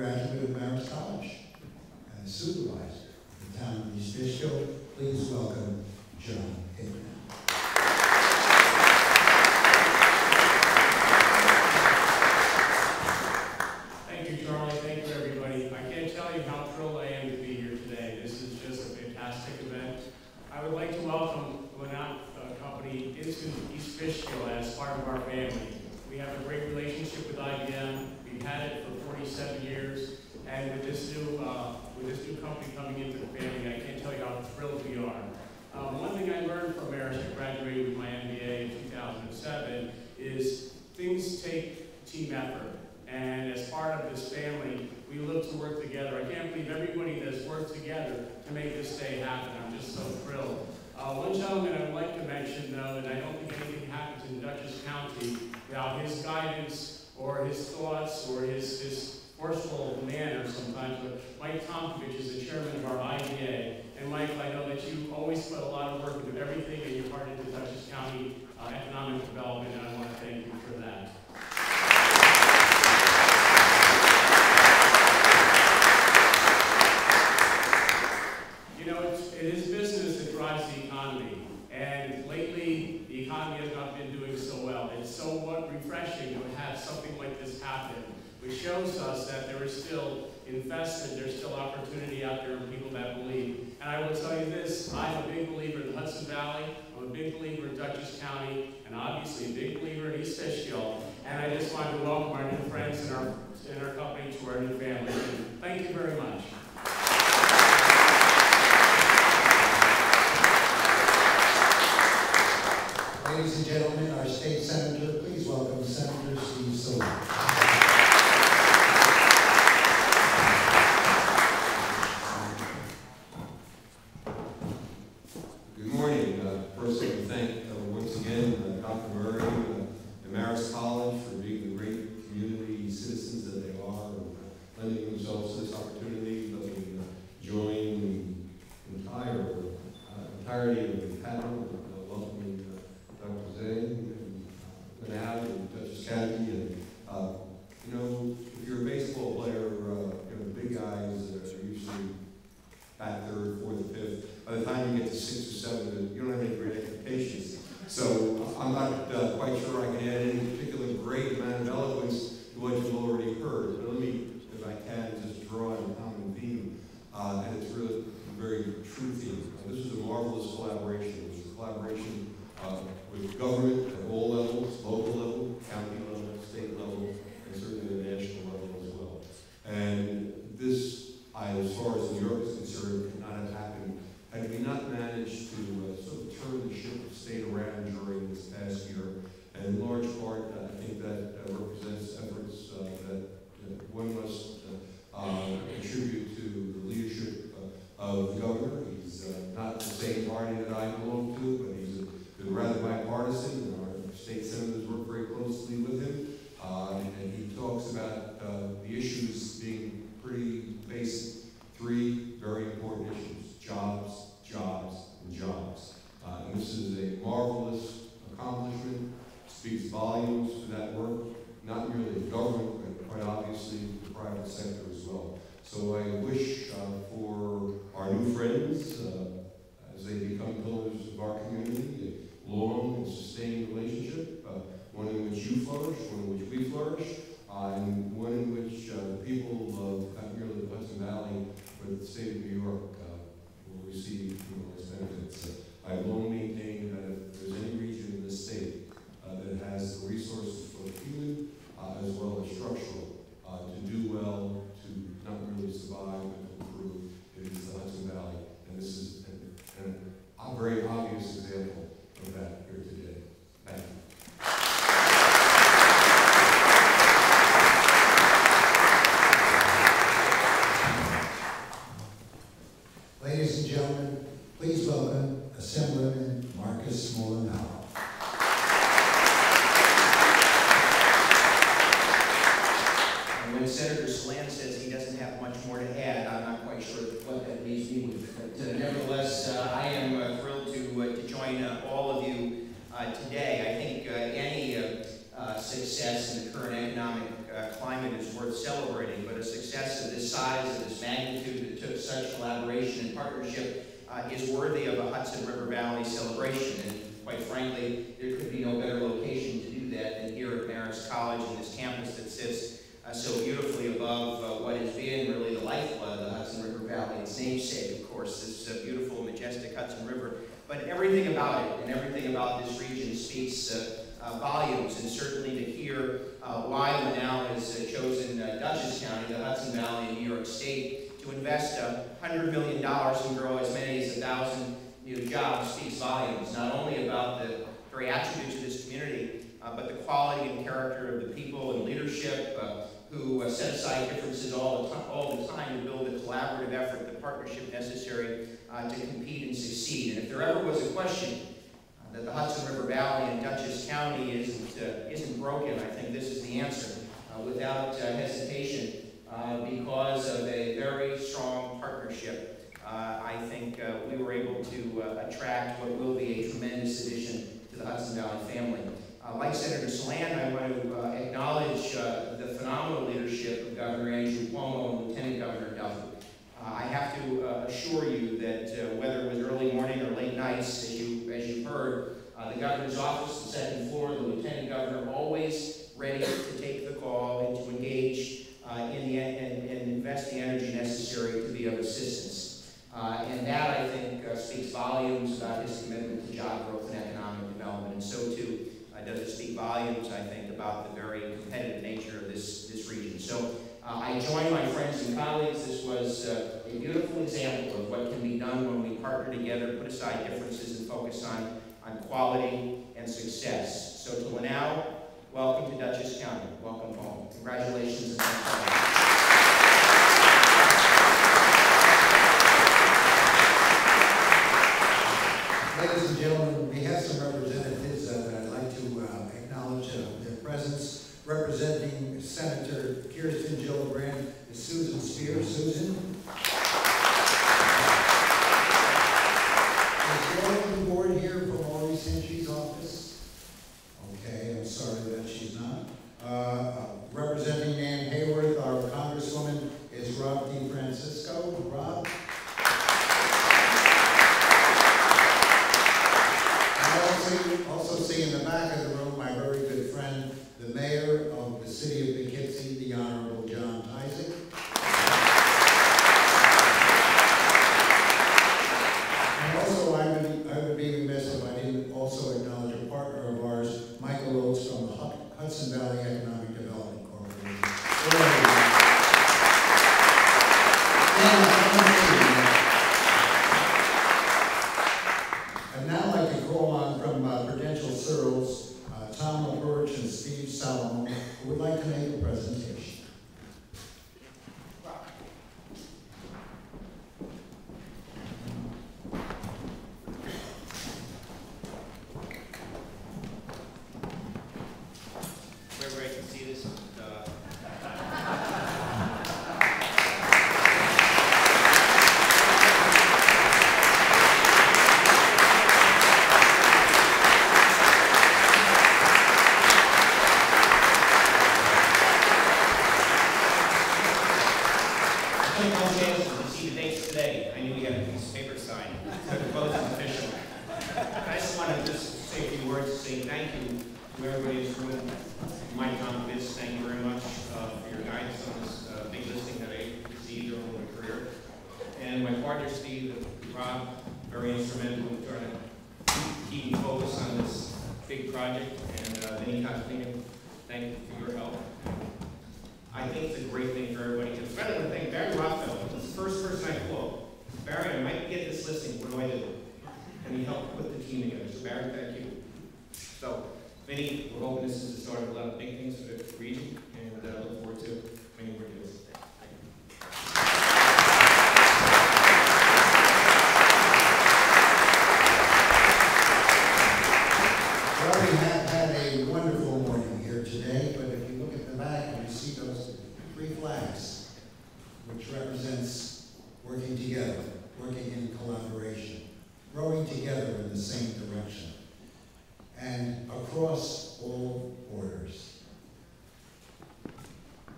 graduate of Marist College and a supervisor in the town of East Fishkill. Please welcome John Hickman. Thank you, Charlie. Thank you, everybody. I can't tell you how thrilled I am to be here today. This is just a fantastic event. I would like to welcome Linuo Company into East Fishkill as part of our family. We have a great relationship with IBM. We've had it for 47 years, and with this new company coming into the family, I can't tell you how thrilled we are. One thing I learned from Marist, I graduated with my MBA in 2007, is things take team effort. And as part of this family, we look to work together. I can't believe everybody that's worked together to make this day happen. I'm just so thrilled. One gentleman I would like to mention, though, and I don't think anything happens in Dutchess County without his guidance or his thoughts or his forceful manner sometimes. But Mike Tomkovich is the chairman of our IBA. And Mike, I know that you always put a lot of work into everything and you're part into Dutchess County economic development, and I want to thank you for that. You know, it is business that drives the economy. And lately, the economy has not been doing so well. It's so refreshing to have something like this happen, which shows us that there is still investment, there's still opportunity out there and people that believe. And I will tell you this, I'm a big believer in the Hudson Valley, I'm a big believer in Dutchess County, and obviously a big believer in East Fishkill. And I just want to welcome our new friends and our company to our new family. And thank you very much. Ladies and gentlemen, our state senator, please welcome Senator Steve Solar. Good morning. First, I want to thank once again Dr. Murray and Marist College for being the great community citizens that they are, and lending themselves to this opportunity. Let me join the entirety of the panel, welcoming Dr. Zhang and Linuo and Dutchess County. And you know, if you're a baseball player, the big guys are usually bat third, fourth, fifth. By the time you get to 6 or 7, you don't have any great expectations. So I'm not quite sure I can add any particular great amount of eloquence to what you've already heard. But let me, if I can, just draw on a common theme, and it's really a very true theme. This is a marvelous collaboration. It was a collaboration with government at all levels, local level, county level, state level, and certainly the national level as well. And this, as far as New York is concerned, could not have happened had we not managed to sort of turn the ship of state around during this past year. And in large part, I think that represents efforts that one must contribute to the leadership of the governor. He's not the same party that I belong to, but he's been rather bipartisan. Our state senators work very closely with him. And he talks about the issues being pretty basic. 3 very important issues: jobs, jobs, and jobs. And this is a marvelous accomplishment. Speaks volumes for that work, not merely the government, but quite obviously the private sector as well. So I wish for our new friends, as they become pillars of our community, a long and sustained relationship, one in which you flourish, one in which we flourish, and one in which the people of not merely the Hudson Valley, but the state of New York will receive those benefits. I've long maintained that if there's any region in this state that has the resources, both human as well as structural, to do well, to not merely survive, but to improve, it is the Hudson Valley. And this is a very obvious example of that here today. Thank you. Ladies and gentlemen, please welcome Assemblyman Marcus Molinaro. When Senator Solan says he doesn't have much more to add, I'm not quite sure what that leaves me with. But nevertheless, I am thrilled to join all of you today. I think any success in the current economic climate is worth celebrating, but a success this size, of this magnitude, that took such collaboration and partnership, is worthy of a Hudson River Valley celebration. And quite frankly, there could be no better location to do that than here at Marist College and this campus that sits so beautifully above what has been really the lifeblood of the Hudson River Valley, its namesake, of course, this beautiful, majestic Hudson River. But everything about it and everything about this region speaks volumes, and certainly to hear why Linuo has chosen Dutchess County, the Hudson Valley in New York State, to invest $100 million and grow as many as 1,000 new jobs speaks volumes, not only about the very attributes of this community, but the quality and character of the people and leadership who set aside differences all the time to build the collaborative effort, the partnership necessary to compete and succeed. And if there ever was a question that the Hudson River Valley and Dutchess County isn't broken, I think this is the answer, without hesitation, because of a very strong partnership. I think we were able to attract what will be a tremendous addition to the Hudson Valley family. Like Senator Solan, I want to acknowledge the phenomenal leadership of Governor Andrew Cuomo and Lieutenant Governor Duffy. I have to assure you that whether it was early morning or late nights, as you heard, the governor's office, the second floor, the lieutenant governor, always ready to take the call and to engage and invest the energy necessary to be of assistance. And that, I think, speaks volumes about his commitment to job growth and economic development. And so, too, does it speak volumes, I think, about the very competitive nature of this region. So I join my friends and colleagues. This was a beautiful example of what can be done when we partner together, put aside differences, and focus on quality and success. So to Linuo, welcome to Dutchess County. Welcome home. Congratulations and thanks. Ladies and gentlemen, we have some representatives that I'd like to acknowledge their presence. Representing Senator Kirsten Gillibrand is Susan Spear. Susan. Is Laura on board here from Maurice Henry's office? Okay, I'm sorry that she's not. Representing Nan Hayworth, our Congresswoman, is Rob DeFrancisco. Rob. Also see in the back of the room my very good friend, the mayor of the city of Poughkeepsie, the Honorable John Isaac. And also I would be remiss if I didn't also acknowledge a partner of ours, Michael Oates from the Hudson Valley Economic Development Corporation. I'd now like to call on from Prudential Searles, Tom LaBerge and Steve Salomon, who would like to make a presentation. Everybody can see this.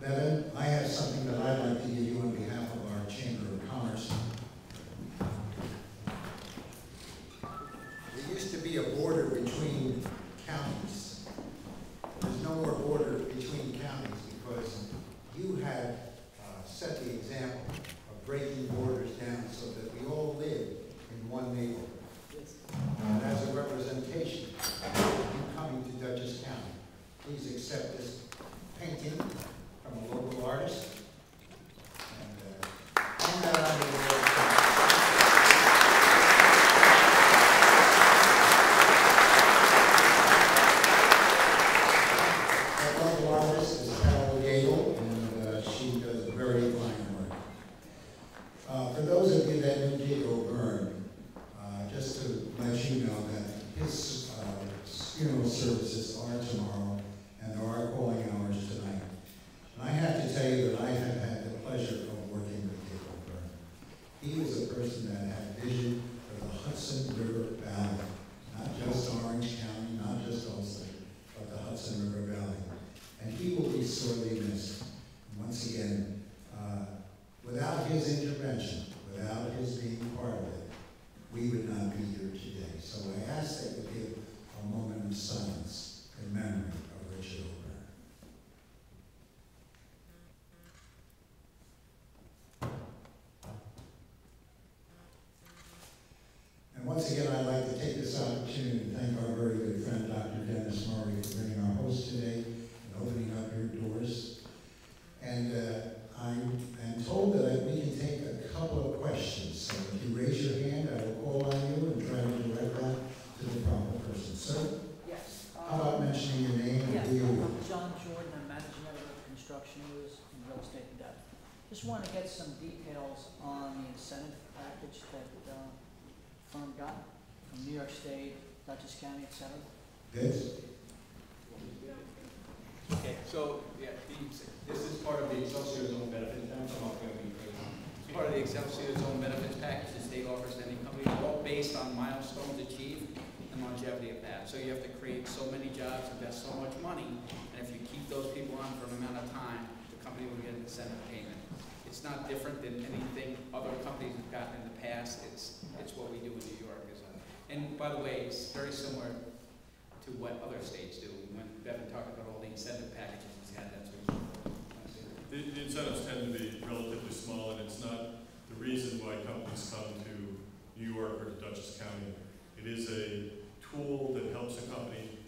Bevan, I have something that I'd like to give you on behalf of our Chamber of Commerce. There used to be a border between counties. There's no more border between counties because you had set the example of breaking borders down so that we all live in one neighborhood. And as a representation of you coming to Dutchess County, please accept this painting from a local artist. And hang that on your wall. That local artist is Carol Gable, and she does very fine work. For those of you that knew Diego Byrne, just to let you know that his funeral services are tomorrow, and there are calling hours tonight. And I have to tell you that I have had the pleasure of working with Diego Byrne. He was a person that had vision for the Hudson River Valley, not just Orange County, not just Ulster, but the Hudson River Valley. And he will be sorely missed. And once again, without his intervention, without his being part of it, we would not be here today. So I ask that we give a moment of silence in memory of Richard O'Byrne. And once again, I'd like to take this opportunity to thank our very good friend, Dr. Dennis Murray, for being our host today and opening up your doors. And I am told that we can take a couple of questions. So if you raise your hand, I will call on you and try to direct that to the proper person. Sir? Yes. How about mentioning your name and who you are? I'm John Jordan, I'm managing editor of Construction News and Real Estate in Depth. Just want to get some details on the incentive package that the firm got from New York State, Dutchess County, et cetera. Yes? Okay, so, yeah, this is part of the Excelsior Zone benefits, it's part of the Excelsior Zone benefits package the state offers to any company, all based on milestones achieved and longevity of that. So you have to create so many jobs, invest so much money, and if you keep those people on for an amount of time, the company will get an incentive payment. It's not different than anything other companies have gotten in the past. It's what we do in New York. And by the way, it's very similar to what other states do. When Bevan talked about all the incentive packages he's had, that's what he's The incentives tend to be relatively small, and it's not the reason why companies come to New York or to Dutchess County. It is a tool that helps a company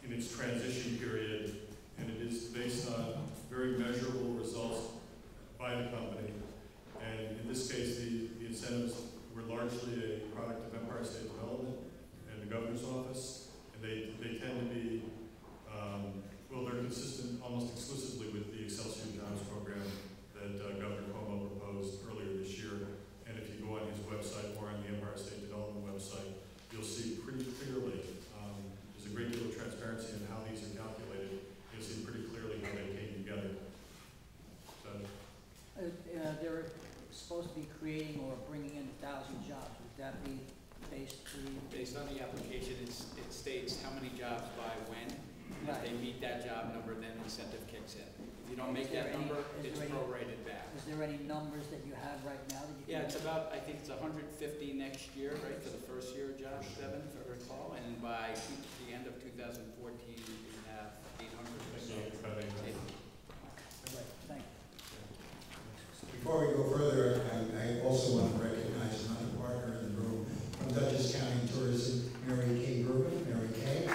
in its transition period, and it is based on very measurable results by the company. And in this case, the incentives were largely a product of Empire State Development and the governor's office, and they tend to be, well, they're consistent almost exclusively with the Excelsior Jobs program that Governor Cuomo proposed earlier this year. And if you go on his website or on the Empire State Development website, you'll see pretty clearly, there's a great deal of transparency in how these are calculated. You'll see pretty clearly how they came together. So, They're supposed to be creating or bringing in 1,000 jobs. Would that be based on the application, it states how many jobs by when. And if they meet that job number, then the incentive kicks in. If you don't make that number, it's prorated back. Is there any numbers that you have right now that you can? Yeah, it's about, I think it's 150 next year, right, for the first year of job, Bevan, if I recall. And by the end of 2014, you have 800. Thank you. Before we go further, I also want to recognize another partner in the room from Dutchess County Tourism, Mary Kay Bergen. Mary Kay.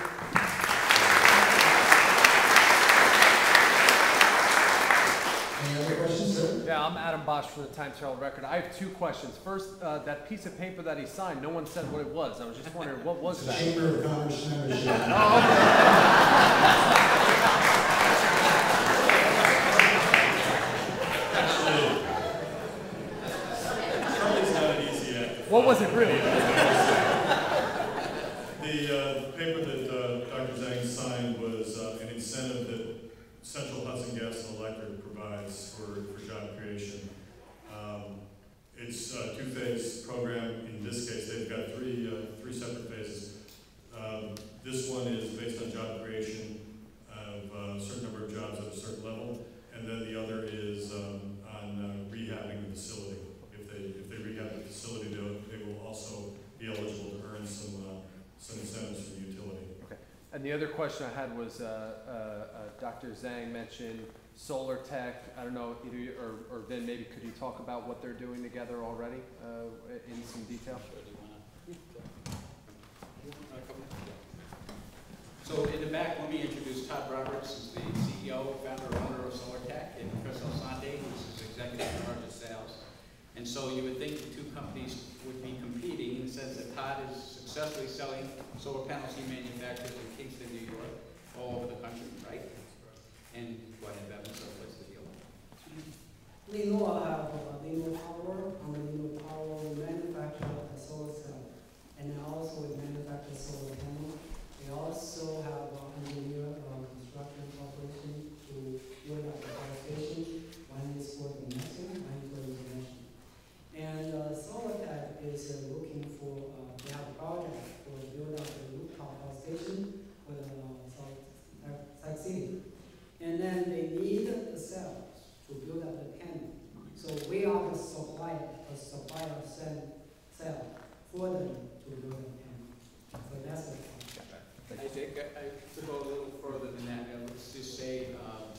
Any other questions, sir? Yeah, I'm Adam Bosch for the Times Herald Record. I have two questions. First, that piece of paper that he signed, no one said what it was. I was just wondering, what was that? Chamber of Commerce membership. Oh, Charlie's not an easy act. what was it really? The paper that Dr. Zhang signed was an incentive that Central Hudson Gas and Electric provides for job creation. It's a two-phase program. In this case, they've got three separate phases. This one is based on job creation of a certain number of jobs at a certain level, and then the other is on rehabbing the facility. If they rehab the facility, they will also be eligible to earn some incentives for the utility. Okay. And the other question I had was, Dr. Zhang mentioned solar tech. I don't know, either you or Vin, maybe could you talk about what they're doing together already in some detail? So in the back, let me introduce Todd Roberts, who's the CEO, founder, owner of Solar Tech, and Chris Alsante, who's his executive in charge of sales. And so you would think the two companies would be competing in the sense that Todd is successfully selling solar panels he manufactures in Kingston, New York, all over the country, right? And go ahead, Bevan, so what's the deal? Linuo have Linuo Power, and Linuo Power manufacture a solar cell, and also we manufacture solar panel. We also have engineer construction operation to build up the power station. One is for domestic, one is for international. And Solar Tech is looking for, they have a project for build up the rooftop power station for the South City. And then they need the cells to build up the panel. So we are the supplier of cell for them to build the panel. So that's the project. I think to go a little further than that, let's just say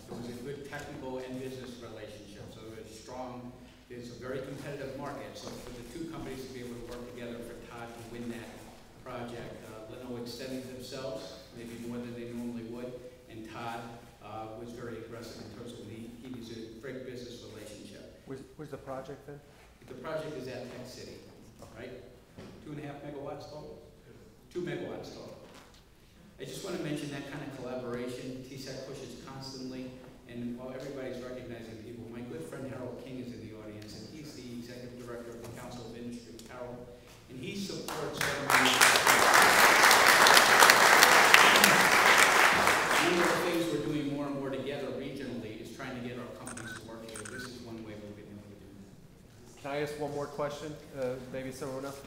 there was a good technical and business relationship. So it's strong. It's a very competitive market. So for the two companies to be able to work together for Todd to win that project, Linuo extended themselves maybe more than they normally would, and Todd was very aggressive in terms of he was a great business relationship. Where's the project then? The project is at Tech City, right? 2.5 megawatts total? 2 megawatts total. I just want to mention that kind of collaboration. TSEC pushes constantly, and while everybody's recognizing people, my good friend Harold King is in the audience, and he's the executive director of the Council of Industry, Harold, and he supports one of the things we're doing more and more together regionally is trying to get our companies to work together. This is one way we've been able to do that. Can I ask one more question? Maybe someone else?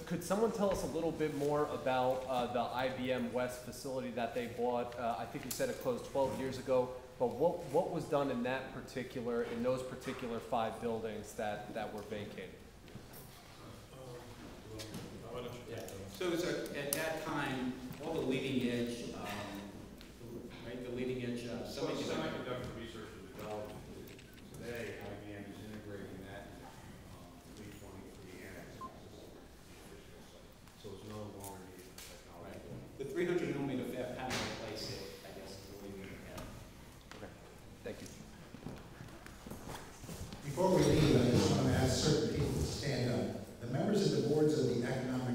Could someone tell us a little bit more about the IBM West facility that they bought? I think you said it closed 12 years ago, but what was done in those particular 5 buildings that were vacated? Yeah. So it was at that time, all the leading edge, right, the leading edge semiconductor research and development. Today, IBM is integrating that 323 annex process. So it's no longer needed technology. The 300 millimeter fab panel replaced it, I guess, is the way we look at it. Okay, thank you. Before we leave, I just want to ask certain people to stand up. The members of the boards of the Economic